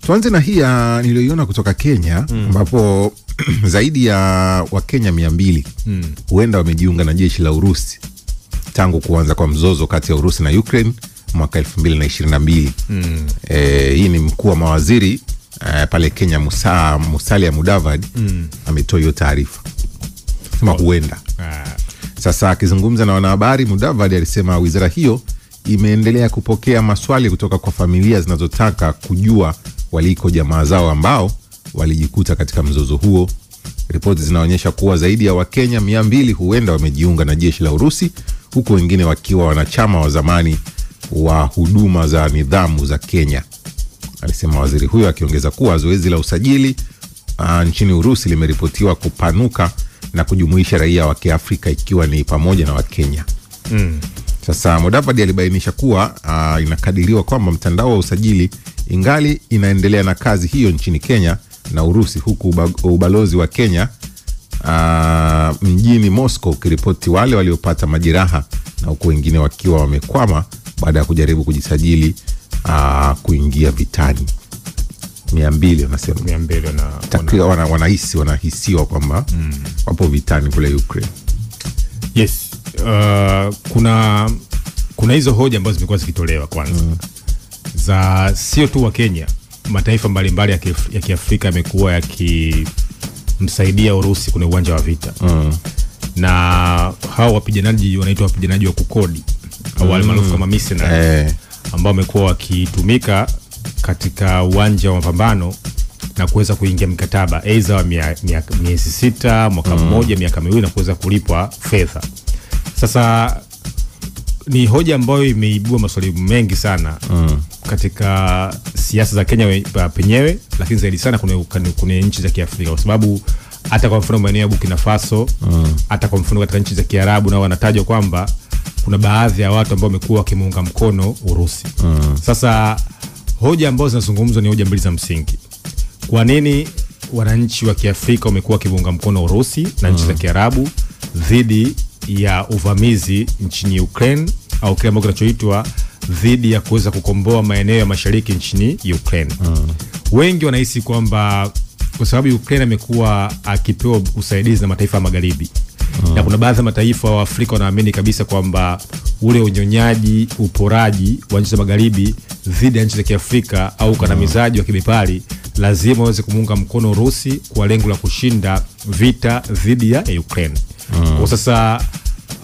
Tuanze na hii niliyoiona kutoka Kenya ambapo zaidi ya Wakenya 200 huenda wamejiunga na jeshi la Urusi tangu kuanza kwa mzozo kati ya Urusi na Ukraine mwaka 2022. Hii ni mkuu wa mawaziri pale Kenya Musalia Mudavadi ametoa hiyo taarifa. Sema huenda. Sasa akizungumza na wanahabari, Mudavadi alisema wizara hiyo imeendelea kupokea maswali kutoka kwa familia zinazotaka kujua waliko jamaa zao ambao walijikuta katika mzozo huo. Ripoti zinaonyesha kuwa zaidi ya Wakenya 200 huenda wamejiunga na jeshi la Urusi, huku wengine wakiwa wanachama wa zamani wa huduma za nidhamu za Kenya, alisema waziri huyo, akiongeza kuwa zoezi la usajili nchini Urusi limeripotiwa kupanuka na kujumuisha raia wa Kiafrika ikiwa ni pamoja na Wakenya. Sasa Mudavadi alibainisha kuwa inakadiriwa kwamba mtandao wa usajili ingali inaendelea na kazi hiyo nchini Kenya na Urusi, huku ubalozi wa Kenya mjini Moscow ukiripoti wale waliopata majeraha na huku wengine wakiwa wamekwama baada ya kujaribu kujisajili kuingia vitani. 200 wanasema 200 wanahisiwa kwamba wapo vitani kule Ukraine. Yes. Kuna hizo hoja ambazo zimekuwa zikitolewa kwanza. Za sio tu wa Kenya, mataifa mbalimbali ya Kiafrika yamekuwa yakimsaidia Urusi kwenye uwanja wa vita. Na hao wapiganaji wanaitwa wapiganaji wa kukodi au wale maarufu kama mercenaries, ambao wamekuwa wakitumika katika uwanja wa mapambano na kuweza kuingia mkataba aidha wa miezi 6, mwaka mmoja, miaka miwili, na kuweza kulipwa fedha. Sasa ni hoja ambayo imeibua maswali mengi sana katika siasa za Kenya penyewe, lakini zaidi sana kuna nchi za Kiafrika, kwa sababu hata kwa mfano maeneo ya Burkina Faso, hata kwa mfano katika nchi za Kiarabu nao wanatajwa kwamba kuna baadhi ya watu ambao wamekuwa wakimuunga mkono Urusi. Sasa hoja ambazo zinazungumzwa ni hoja mbili za msingi. Kwa nini wananchi wa Kiafrika wamekuwa wakimuunga mkono Urusi na nchi za Kiarabu dhidi ya uvamizi nchini Ukraine, au kile ambacho kinachoitwa dhidi ya kuweza kukomboa maeneo ya mashariki nchini Ukraine? Wengi wanahisi kwamba kwa sababu Ukraine amekuwa akipewa usaidizi na mataifa ya magharibi, na kuna baadhi ya mataifa wa Afrika wanaamini kabisa kwamba ule unyonyaji, uporaji wa nchi za magharibi dhidi ya nchi za Kiafrika au kandamizaji wa kibepari lazima waweze kumuunga mkono Urusi kwa lengo la kushinda vita dhidi ya Ukraine. Kwa sasa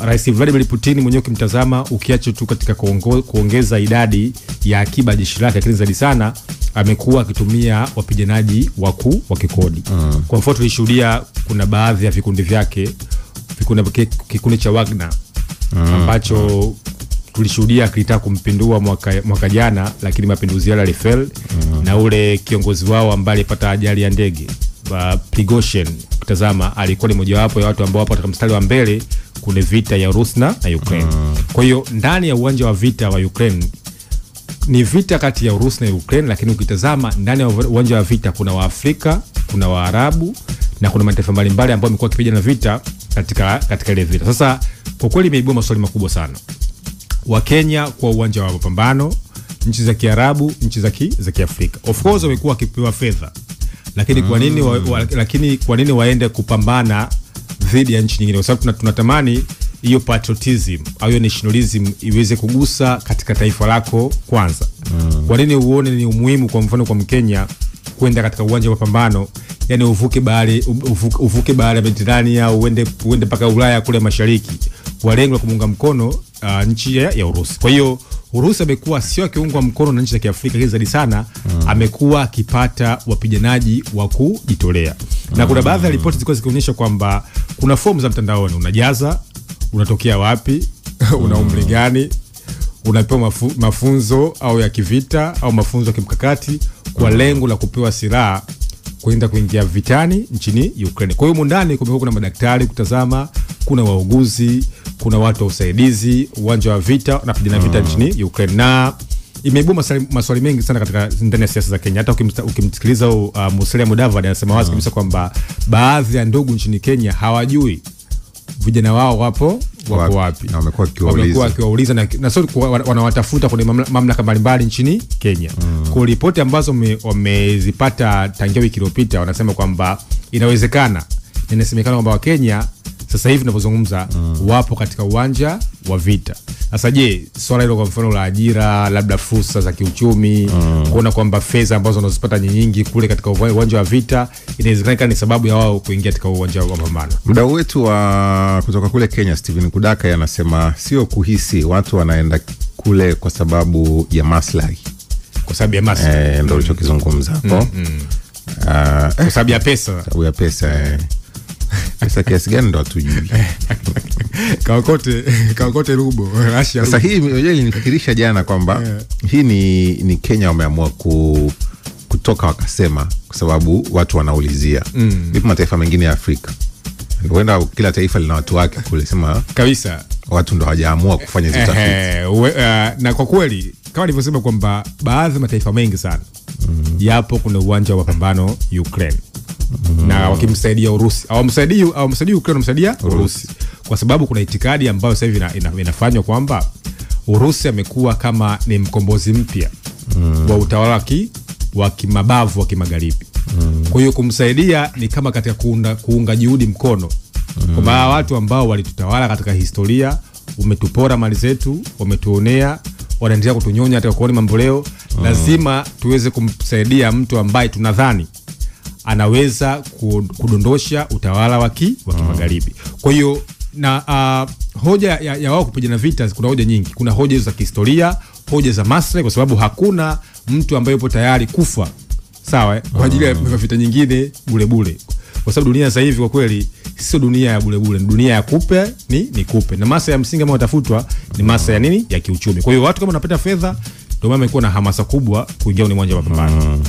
Rais Vladimir Putin mwenyewe ukimtazama, ukiacha tu katika kuongeza idadi ya akiba jeshi lake, lakini zaidi sana amekuwa akitumia wapiganaji wakuu wa kikodi. Kwa mfano tulishuhudia kuna baadhi ya vikundi vyake, kikundi cha Wagner ambacho tulishuhudia kilitaka kumpindua mwaka jana, lakini mapinduzi yale yalifeli, na ule kiongozi wao ambaye alipata ajali ya ndege, Prigozhin, kutazama alikuwa ni mojawapo ya watu ambao wapo katika mstari wa mbele kwenye vita ya Urusi na Ukraine. Kwa hiyo ndani ya uwanja wa vita wa Ukraine ni vita kati ya Urusi na Ukraine, lakini ukitazama ndani ya uwanja wa vita kuna Waafrika, kuna Waarabu na kuna mataifa mbalimbali ambao wamekuwa wakipigana vita katika ile vita. Sasa kwa kweli imeibua maswali makubwa sana. Wa Kenya kwa uwanja wa mapambano, nchi za Kiarabu, nchi za Kiafrika. Of course wamekuwa wakipewa fedha. Lakini kwa nini waende kupambana dhidi ya nchi nyingine? Kwa sababu tunatamani hiyo patriotism au hiyo nationalism iweze kugusa katika taifa lako kwanza. Kwa nini uone ni umuhimu kwa mfano kwa Mkenya kwenda katika uwanja wa mapambano, yani uvuke bahari ya Mediterania, uende mpaka Ulaya kule mashariki kwa lengo la kumunga mkono nchi ya Urusi? Kwa hiyo Urusi amekuwa sio akiungwa mkono na nchi za Kiafrika, hizi zaidi sana amekuwa akipata wapiganaji wa kujitolea. Na kuna baadhi ya ripoti zilikuwa zikionyesha kwamba kuna fomu za mtandaoni unajaza, unatokea wapi, una umri gani, unapewa mafunzo au ya kivita au mafunzo ya kimkakati kwa lengo la kupewa silaha kwenda kuingia vitani nchini Ukraine. Kwa hiyo ndani kumekuwa kuna madaktari kutazama, kuna wauguzi, kuna watu wa usaidizi, uwanja wa vita na kupigana vita nchini Ukraine. Na imeibua maswali mengi sana katika ndani ya siasa za Kenya. Hata ukimsikiliza Musalia Mudavadi anasema wazi kabisa kwamba baadhi ya ndugu nchini Kenya hawajui vijana wao wapo wapi, na wamekuwa wakiwauliza na sio wanawatafuta kwenye mamlaka mbalimbali nchini Kenya. Kwa ripoti ambazo wamezipata tangia wiki iliyopita, wanasema kwamba inasemekana kwamba Wakenya sasa hivi tunapozungumza wapo katika uwanja wa vita. Sasa je, swala hilo kwa mfano la ajira, labda fursa za kiuchumi, kuona kwamba fedha ambazo wanazipata nyingi kule katika uwanja wa vita, inawezekana ni sababu ya wao kuingia katika uwanja wa mapambano. Mdau wetu wa kutoka kule Kenya, Steven Kudaka, anasema sio kuhisi watu wanaenda kule kwa sababu ya maslahi. Kwa sababu ya maslahi. Ndio ulichokizungumza hapo. Kwa sababu ya pesa. Sababu ya pesa. Pesa kiasi gani ndo hatujui. Kaokote rubo. Sasa hii ilinifikirisha jana kwamba hii ni Kenya wameamua kutoka wakasema kwa sababu watu wanaulizia. Vipi mataifa mengine ya Afrika? Huenda kila taifa lina watu wake kule, sema kabisa watu ndo hawajaamua kufanya hizo tafiti. Na kwa kweli kama nilivyosema kwamba baadhi mataifa mengi sana yapo kuna uwanja wa mapambano Ukraine. Na wakimsaidia Urusi au msaidii Ukraine, msaidia Urusi, kwa sababu kuna itikadi ambayo sasa hivi inafanywa kwamba Urusi amekuwa kama ni mkombozi mpya wa utawala wa kimabavu wa kimagharibi. Kwa hiyo kumsaidia ni kama katika kuunga juhudi mkono kwa watu ambao walitutawala katika historia, umetupora mali zetu, wametuonea, wanaendelea kutunyonya hata kuona mambo leo. Lazima tuweze kumsaidia mtu ambaye tunadhani anaweza kudondosha utawala wa kimagharibi. Kwa hiyo na hoja ya wao kupigana vita, kuna hoja nyingi. Kuna hoja za kihistoria, hoja za maslahi, kwa sababu hakuna mtu ambaye yupo tayari kufa sawa kwa ajili ya vita nyingine bure. Kwa sababu dunia sasa hivi kwa kweli sio dunia ya bure, ni dunia ya kupe ni kupe. Na maslahi ya msingi ambayo watafutwa ni maslahi ya nini? Ya kiuchumi. Kwa hiyo watu kama wanapata fedha, ndio maana imekuwa na hamasa kubwa kuingia kwenye uwanja wa mapambano.